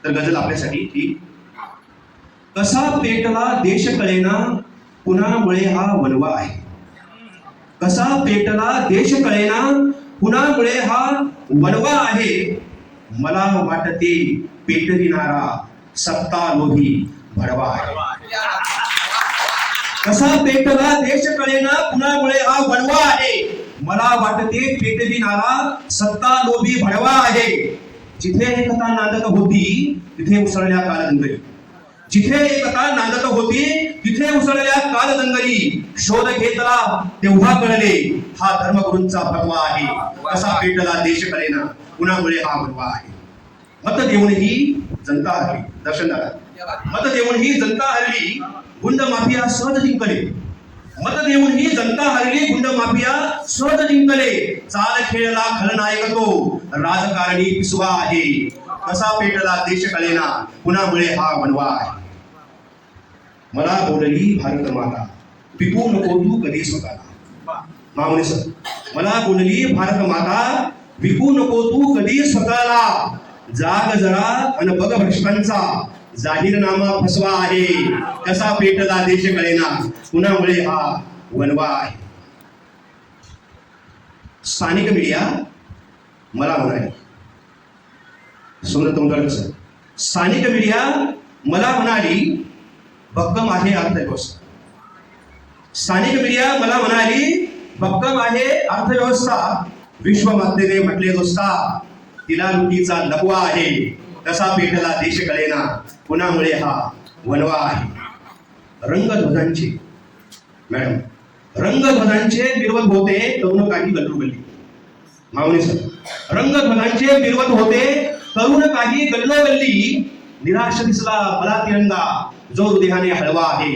तर गजल आपल्यासाठी ही. कसा पेटला देश कळेना कुणामुळे हा वनवा आहे. कसा पेटला देश कळेना कुणामुळे हा वनवा आहे. मला वाटते पेटविणारा सत्ता लोभी भडवा आहे. कसा पेटला देश कळेना कुणामुळे हा वनवा आहे. मला वाटते पेटविणारा सत्ता लोभी भडवा आहे. जिथे एकता नांदत होती तिथे उसळल्या कालदंगली. जिथे एकता नांदत होती तिथे उसळल्या कालदंगली. शोध घेतला तेव्हा कळले हा धर्मगुरूंचा फतवा आहे. कसा पेटला देश कळेना कुणामुळे हा वनवा आहे. मत देऊनही जनता हरली. दर्शन दादा, मत देऊनही जनता हरली गुंड माफिया सहज जिंकले. मत देऊनही जनता हरली गुंड माफिया सहज जिंकले. चाल खेळला खलनायक तो राजकारणी पिसवा आहे. कसा पेटला देश कळेना कुणामुळे हा वनवा आहे. मला बोलली भारत माता पिकू नको तू कधी स्वतःला. मामुनी सर, मला बोलली भारत माता विकू नको तू कधी स्वतःला. जाग जरा अन बघ भ्रष्टांचा जाहीरनामा फसवा आहे. कसा पेटला देश कळेना कुणामुळे हा वनवा आहे. स्थानिक मीडिया मला म्हणाली, सोनत तोंडकर सर, स्थानिक मीडिया मला म्हणाली भक्कम आहे अर्थव्यवस्था. स्थानिक मीडिया मला म्हणाली भक्कम आहे अर्थव्यवस्था. विश्वमातेने म्हटले दोस्ता तिला लुटीचा लपवा आहे. कसा पेटला देश कळेना कुणामुळे हा वनवा आहे. रंगध्वजांचे मॅडम, रंगध्वजांचे मिरवत होते तरुण काही गल्लोगल्ली. मावणी सर, रंगध्वजांचे मिरवत होते तरुण काही गल्लोगल्ली. निराश दिसला मला तिरंगा जो हृदयाने हळवा आहे.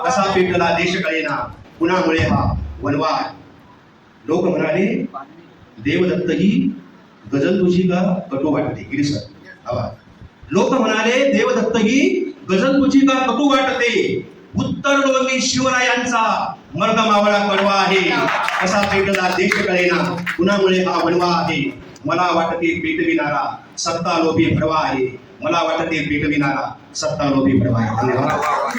कसा पेटला देश कळेना कुणामुळे हा वनवा आहे. लोक म्हणाले देवदत्त ही गजल तुझी का कटू वाटते. गिरी सर आवाज. लोक म्हणाले देवदत्त ही गजल तुझी का कटू वाटते. उत्तर डोंगी शिवरायांचा मर्द मावळा कडवा आहे. कसा पेटला देश कळेना कुणामुळे हा वनवा आहे. मला वाटते पेटविणारा सत्ता लोभी भडवा आहे. मला वाटते पेटविणारा सत्ता लोभी भडवा आहे. धन्यवाद.